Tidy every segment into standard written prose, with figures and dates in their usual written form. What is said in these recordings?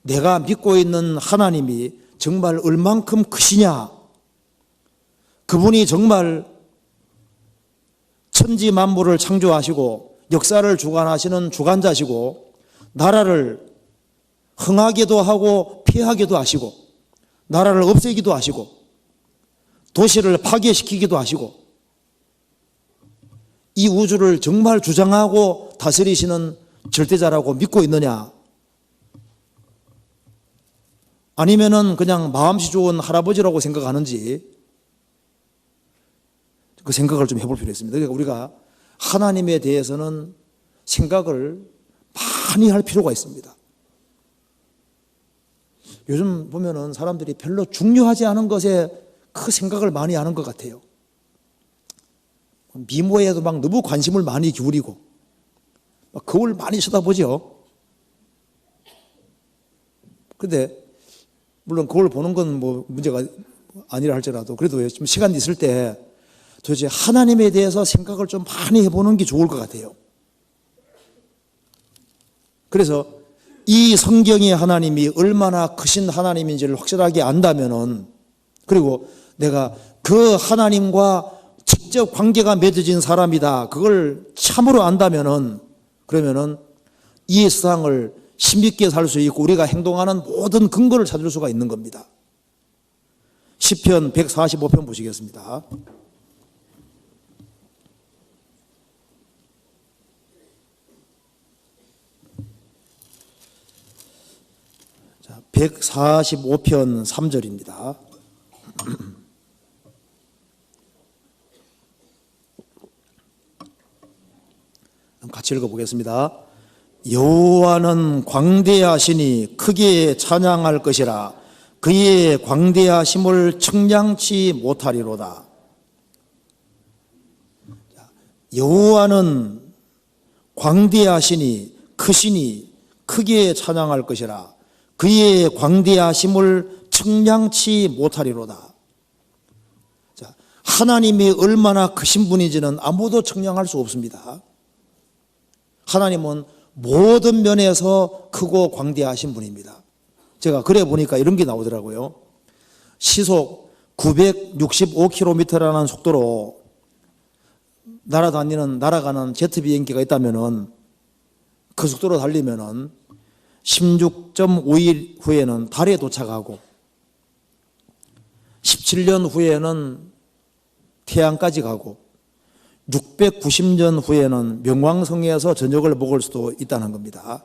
내가 믿고 있는 하나님이 정말 얼만큼 크시냐, 그분이 정말 천지 만물을 창조하시고 역사를 주관하시는 주관자시고 나라를 흥하게도 하고 피하게도 하시고 나라를 없애기도 하시고 도시를 파괴시키기도 하시고 이 우주를 정말 주장하고 다스리시는 절대자라고 믿고 있느냐, 아니면은 그냥 마음씨 좋은 할아버지라고 생각하는지 그 생각을 좀 해볼 필요가 있습니다. 그러니까 우리가 하나님에 대해서는 생각을 많이 할 필요가 있습니다. 요즘 보면은 사람들이 별로 중요하지 않은 것에 그 생각을 많이 하는 것 같아요. 미모에도 막 너무 관심을 많이 기울이고 막 거울 많이 쳐다보죠. 근데 물론 거울 보는 건 뭐 문제가 아니라 할지라도 그래도 좀 시간 있을 때 도대체 하나님에 대해서 생각을 좀 많이 해보는 게 좋을 것 같아요. 그래서 이 성경의 하나님이 얼마나 크신 하나님인지를 확실하게 안다면은, 그리고 내가 그 하나님과 직접 관계가 맺어진 사람이다, 그걸 참으로 안다면은, 그러면은 이 세상을 힘있게 살 수 있고 우리가 행동하는 모든 근거를 찾을 수가 있는 겁니다. 시편 145편 보시겠습니다. 145편 3절입니다. 같이 읽어보겠습니다. 여호와는 광대하시니 크게 찬양할 것이라 그의 광대하심을 측량치 못하리로다. 여호와는 광대하시니 크시니 크게 찬양할 것이라 그의 광대하심을 측량치 못하리로다. 자, 하나님이 얼마나 크신 분인지는 아무도 측량할 수 없습니다. 하나님은 모든 면에서 크고 광대하신 분입니다. 제가 그래 보니까 이런 게 나오더라고요. 시속 965km라는 속도로 날아가는 제트 비행기가 있다면은 그 속도로 달리면은 16.5일 후에는 달에 도착하고 17년 후에는 태양까지 가고 690년 후에는 명왕성에서 저녁을 먹을 수도 있다는 겁니다.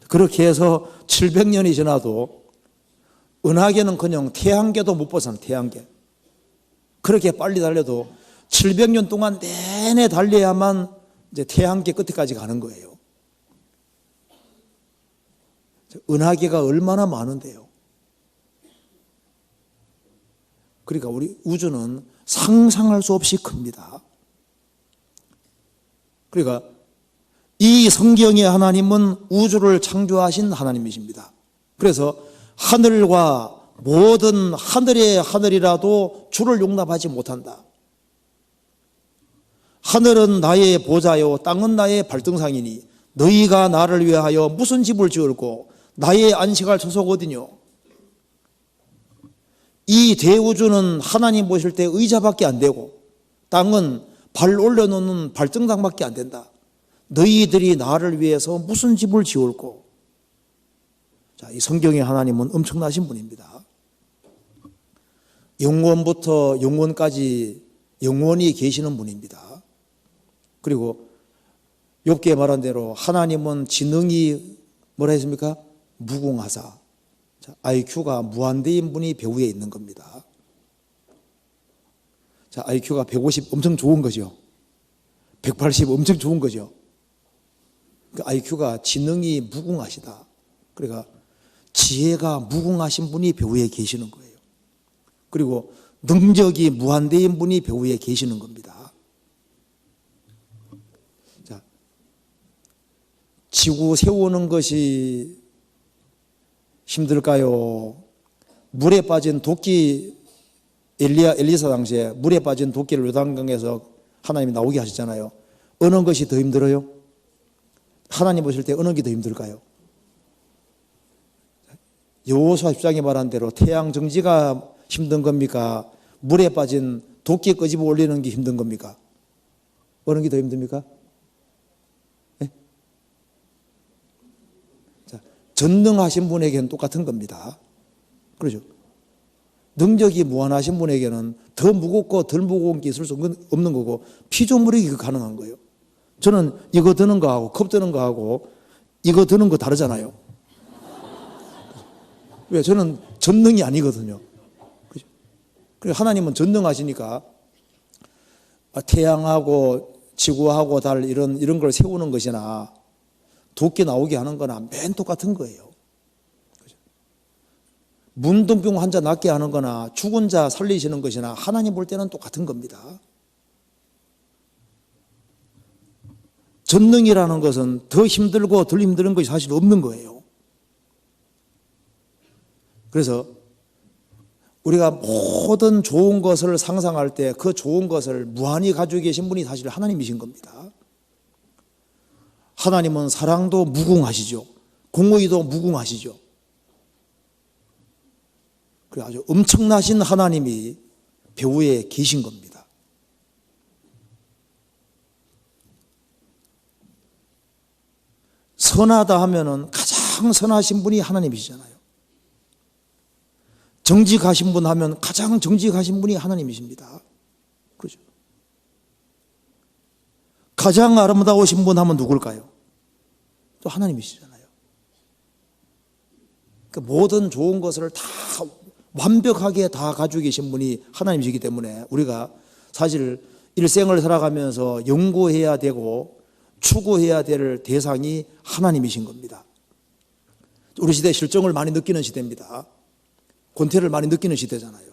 그렇게 해서 700년이 지나도 은하계는커녕 태양계도 못 벗어나. 태양계. 그렇게 빨리 달려도 700년 동안 내내 달려야만 이제 태양계 끝에까지 가는 거예요. 은하계가 얼마나 많은데요. 그러니까 우리 우주는 상상할 수 없이 큽니다. 그러니까 이 성경의 하나님은 우주를 창조하신 하나님이십니다. 그래서 하늘과 모든 하늘의 하늘이라도 주를 용납하지 못한다. 하늘은 나의 보좌요 땅은 나의 발등상이니 너희가 나를 위하여 무슨 집을 지을고 나의 안식할 처소거든요. 이 대우주는 하나님 보실 때 의자밖에 안 되고 땅은 발 올려놓는 발등상밖에 안 된다. 너희들이 나를 위해서 무슨 집을 지을고. 자, 이 성경의 하나님은 엄청나신 분입니다. 영원부터 영원까지 영원히 계시는 분입니다. 그리고 욥기에 말한 대로 하나님은 지능이 뭐라 했습니까? 무궁하사. 자, IQ가 무한대인 분이 배후에 있는 겁니다. 자, IQ가 150 엄청 좋은 거죠. 180 엄청 좋은 거죠. 그러니까 IQ가 지능이 무궁하시다. 그러니까 지혜가 무궁하신 분이 배후에 계시는 거예요. 그리고 능력이 무한대인 분이 배후에 계시는 겁니다. 자, 지구 세우는 것이 힘들까요? 물에 빠진 도끼, 엘리사 당시에 물에 빠진 도끼를 요단강에서 하나님이 나오게 하셨잖아요. 어느 것이 더 힘들어요? 하나님 보실 때 어느 게 더 힘들까요? 여호수아 10장에 말한 대로 태양 정지가 힘든 겁니까? 물에 빠진 도끼 끄집어 올리는 게 힘든 겁니까? 어느 게 더 힘듭니까? 네? 자, 전능하신 분에게는 똑같은 겁니다. 그렇죠? 능력이 무한하신 분에게는 더 무겁고 덜 무거운 게 있을 수 없는 거고 피조물이 가능한 거예요. 저는 이거 드는 거하고 컵 드는 거하고 이거 드는 거 다르잖아요. 왜? 저는 전능이 아니거든요. 그죠? 하나님은 전능하시니까 태양하고 지구하고 달 이런 걸 세우는 것이나 도끼 나오게 하는 거나 맨 똑같은 거예요. 그죠? 문둥병 환자 낫게 하는 거나 죽은 자 살리시는 것이나 하나님 볼 때는 똑같은 겁니다. 전능이라는 것은 더 힘들고 덜 힘든 것이 사실 없는 거예요. 그래서 우리가 모든 좋은 것을 상상할 때 그 좋은 것을 무한히 가지고 계신 분이 사실 하나님이신 겁니다. 하나님은 사랑도 무궁하시죠. 공의도 무궁하시죠. 그래서 아주 엄청나신 하나님이 배후에 계신 겁니다. 선하다 하면은 가장 선하신 분이 하나님이시잖아요. 정직하신 분 하면 가장 정직하신 분이 하나님이십니다. 그렇죠? 가장 아름다우신 분 하면 누굴까요? 또 하나님이시잖아요. 그러니까 모든 좋은 것을 다 완벽하게 다 가지고 계신 분이 하나님이시기 때문에 우리가 사실 일생을 살아가면서 연구해야 되고 추구해야 될 대상이 하나님이신 겁니다. 우리 시대 실정을 많이 느끼는 시대입니다. 권태를 많이 느끼는 시대잖아요.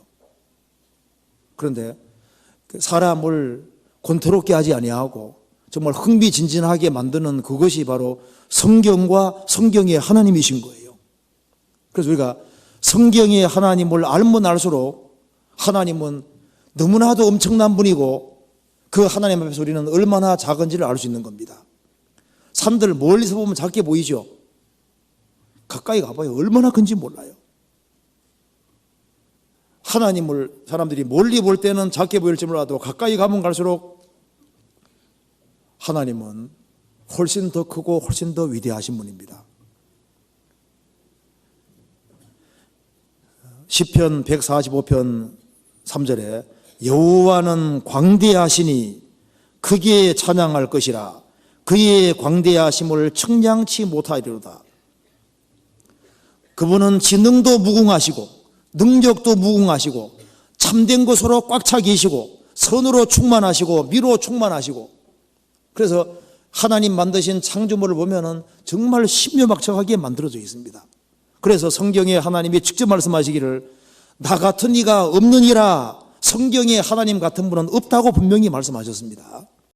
그런데 사람을 권태롭게 하지 아니하고 정말 흥미진진하게 만드는 그것이 바로 성경과 성경의 하나님이신 거예요. 그래서 우리가 성경의 하나님을 알면 알수록 하나님은 너무나도 엄청난 분이고 그 하나님 앞에서 우리는 얼마나 작은지를 알 수 있는 겁니다. 산들 멀리서 보면 작게 보이죠? 가까이 가봐요. 얼마나 큰지 몰라요. 하나님을 사람들이 멀리 볼 때는 작게 보일지 몰라도 가까이 가면 갈수록 하나님은 훨씬 더 크고 훨씬 더 위대하신 분입니다. 시편 145편 3절에 여호와는 광대하시니 크게 찬양할 것이라 그의 광대하심을 측량치 못하리로다. 그분은 지능도 무궁하시고 능력도 무궁하시고 참된 것으로 꽉 차 계시고 선으로 충만하시고 미로 충만하시고 그래서 하나님 만드신 창조물을 보면은 정말 신묘막측하게 만들어져 있습니다. 그래서 성경에 하나님이 직접 말씀하시기를 나 같은 이가 없느니라 성경에 하나님 같은 분은 없다고 분명히 말씀하셨습니다.